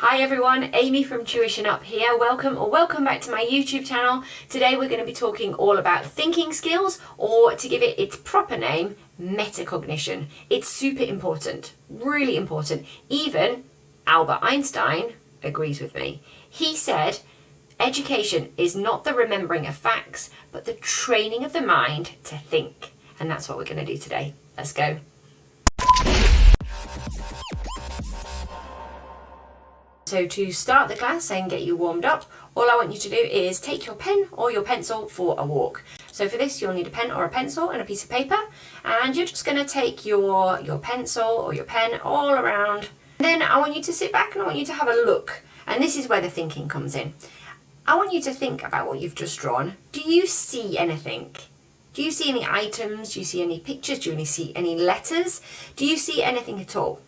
Hi everyone, Amy from Tuition Up here. Welcome back to my YouTube channel. Today we're going to be talking all about thinking skills, or to give it its proper name, metacognition. It's super important, really important. Even Albert Einstein agrees with me. He said, education is not the remembering of facts, but the training of the mind to think. And that's what we're going to do today. Let's go. So to start the class and get you warmed up, all I want you to do is take your pen or your pencil for a walk. So for this you'll need a pen or a pencil and a piece of paper, and you're just going to take your pencil or your pen all around. Then I want you to sit back and I want you to have a look, and this is where the thinking comes in. I want you to think about what you've just drawn. Do you see anything? Do you see any items? Do you see any pictures? Do you see any letters? Do you see anything at all?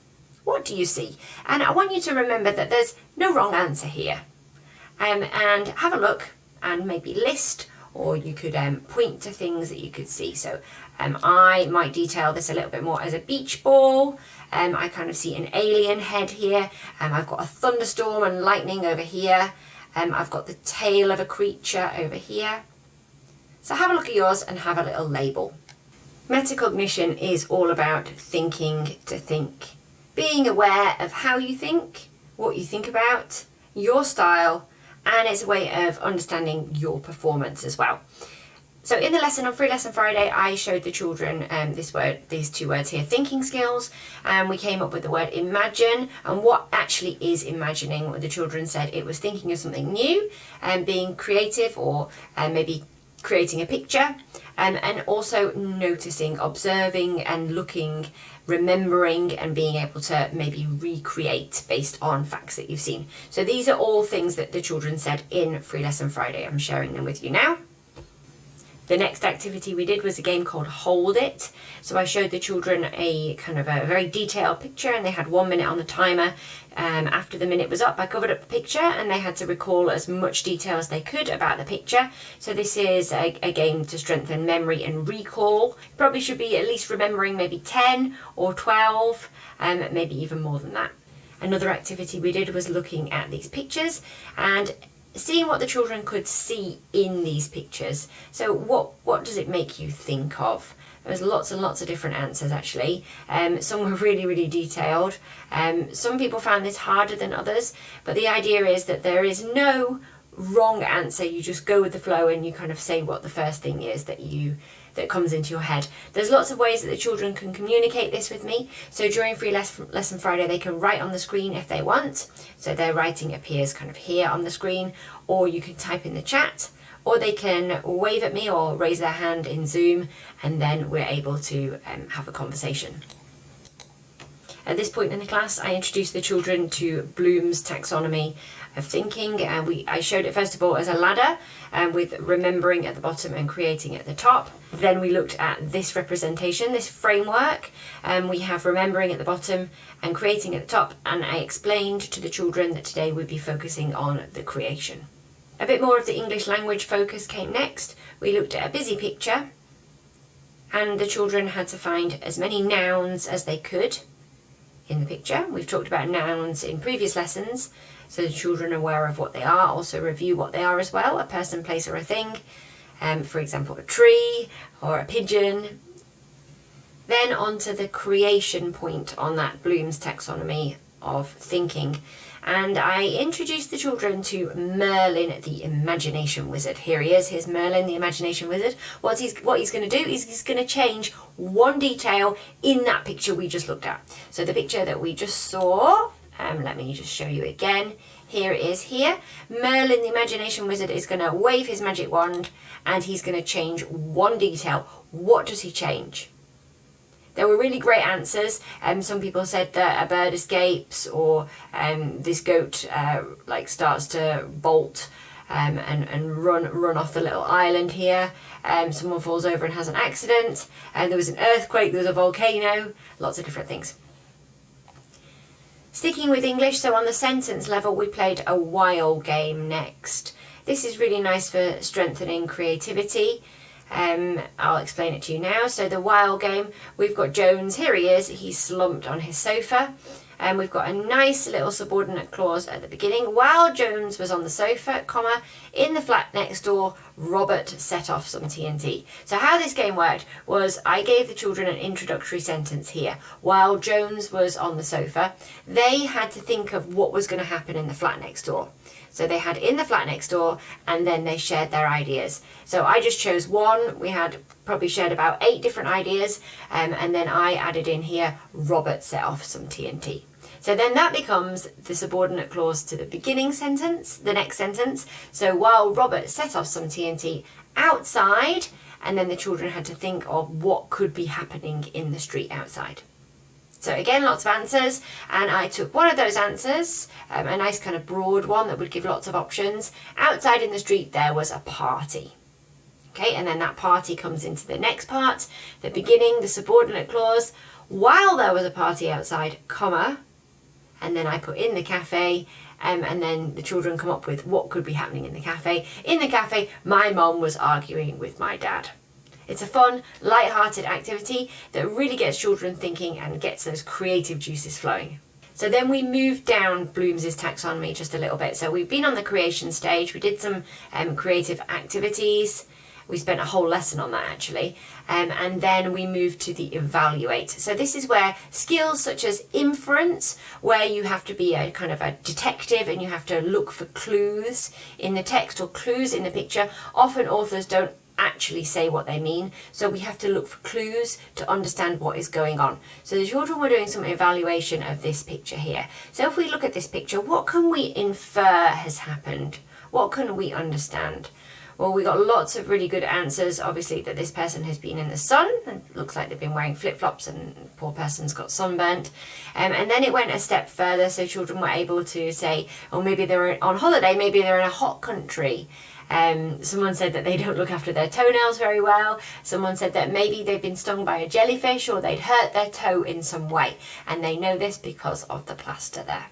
What do you see? And I want you to remember that there's no wrong answer here. And have a look and maybe list, or you could point to things that you could see. So I might detail this a little bit more as a beach ball. I kind of see an alien head here. I've got a thunderstorm and lightning over here. I've got the tail of a creature over here. So have a look at yours and have a little label. Metacognition is all about thinking to think. Being aware of how you think, what you think about, your style, and it's a way of understanding your performance as well. So in the lesson on Free Lesson Friday, I showed the children these two words here, thinking skills, and we came up with the word imagine. And what actually is imagining? The children said it was thinking of something new and being creative, or maybe creating a picture, and also noticing, observing and looking, remembering, and being able to maybe recreate based on facts that you've seen. So these are all things that the children said in Free Lesson Friday. I'm sharing them with you now. The next activity we did was a game called Hold It. So I showed the children a kind of a very detailed picture, and they had 1 minute on the timer. After the minute was up, I covered up the picture and they had to recall as much detail as they could about the picture. So this is a game to strengthen memory and recall. Probably should be at least remembering maybe 10 or 12, maybe even more than that. Another activity we did was looking at these pictures and seeing what the children could see in these pictures. So what does it make you think of? There's lots and lots of different answers actually. Some were really, really detailed. Some people found this harder than others, but the idea is that there is no wrong answer. You just go with the flow and you kind of say what the first thing is that comes into your head. There's lots of ways that the children can communicate this with me. So during Free Lesson Friday, they can write on the screen if they want. So their writing appears kind of here on the screen, or you can type in the chat, or they can wave at me or raise their hand in Zoom, and then we're able to have a conversation. At this point in the class, I introduced the children to Bloom's taxonomy of thinking, and I showed it first of all as a ladder, with remembering at the bottom and creating at the top. Then we looked at this representation, this framework, and we have remembering at the bottom and creating at the top, and I explained to the children that today we'd be focusing on the creation. A bit more of the English language focus came next. We looked at a busy picture, and the children had to find as many nouns as they could in the picture. We've talked about nouns in previous lessons, so the children are aware of what they are, also review what they are as well, a person, place or a thing. For example, a tree or a pigeon. Then on to the creation point on that Bloom's taxonomy of thinking. And I introduced the children to Merlin, the imagination wizard. Here he is, here's Merlin, the imagination wizard. What he's going to do is he's going to change one detail in that picture we just looked at. So the picture that we just saw, let me just show you again. Here it is here. Merlin, the imagination wizard, is going to wave his magic wand and he's going to change one detail. What does he change? There were really great answers. Some people said that a bird escapes, or this goat starts to bolt and run off the little island here. Someone falls over and has an accident. There was an earthquake, there was a volcano, lots of different things. Sticking with English, so on the sentence level we played a while game next. This is really nice for strengthening creativity. I'll explain it to you now. So the while game, we've got Jones, here he is, he's slumped on his sofa, and we've got a nice little subordinate clause at the beginning. While Jones was on the sofa, comma, in the flat next door, Robert set off some TNT. So how this game worked was I gave the children an introductory sentence here. While Jones was on the sofa, they had to think of what was going to happen in the flat next door. So they had in the flat next door, and then they shared their ideas. So I just chose one. We had probably shared about 8 different ideas, and then I added in here, Robert set off some TNT. So then that becomes the subordinate clause to the beginning sentence, the next sentence. So while Robert set off some TNT outside, and then the children had to think of what could be happening in the street outside. So again, lots of answers, and I took one of those answers, a nice kind of broad one that would give lots of options. Outside in the street there was a party. Okay, and then that party comes into the next part, the beginning, the subordinate clause, while there was a party outside, comma, and then I put in the cafe, and then the children come up with what could be happening in the cafe. In the cafe, my mum was arguing with my dad. It's a fun, light-hearted activity that really gets children thinking and gets those creative juices flowing. So then we moved down Blooms's taxonomy just a little bit. So we've been on the creation stage. We did some creative activities. We spent a whole lesson on that actually. And then we moved to the evaluate. So this is where skills such as inference, where you have to be a kind of a detective and you have to look for clues in the text or clues in the picture. Often authors don't actually say what they mean, so we have to look for clues to understand what is going on. So the children were doing some evaluation of this picture here. So if we look at this picture, what can we infer has happened? What can we understand? Well, we got lots of really good answers. Obviously that this person has been in the sun, and looks like they've been wearing flip-flops and the poor person's got sunburnt. And then it went a step further, so children were able to say, oh, maybe they're on holiday, maybe they're in a hot country. Someone said that they don't look after their toenails very well. Someone said that maybe they've been stung by a jellyfish or they'd hurt their toe in some way, and they know this because of the plaster there.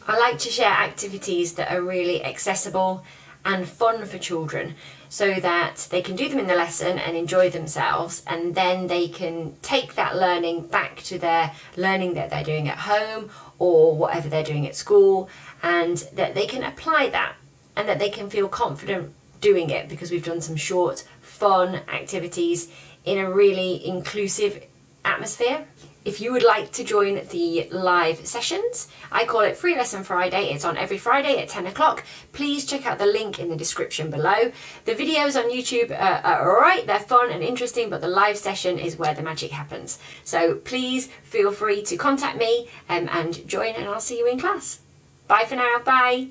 I like to share activities that are really accessible and fun for children so that they can do them in the lesson and enjoy themselves, and then they can take that learning back to their learning that they're doing at home or whatever they're doing at school, and that they can apply that and that they can feel confident doing it because we've done some short, fun activities in a really inclusive atmosphere. If you would like to join the live sessions, I call it Free Lesson Friday. It's on every Friday at 10 o'clock. Please check out the link in the description below. The videos on YouTube are alright, they're fun and interesting, but the live session is where the magic happens. So please feel free to contact me and join, and I'll see you in class. Bye for now, bye.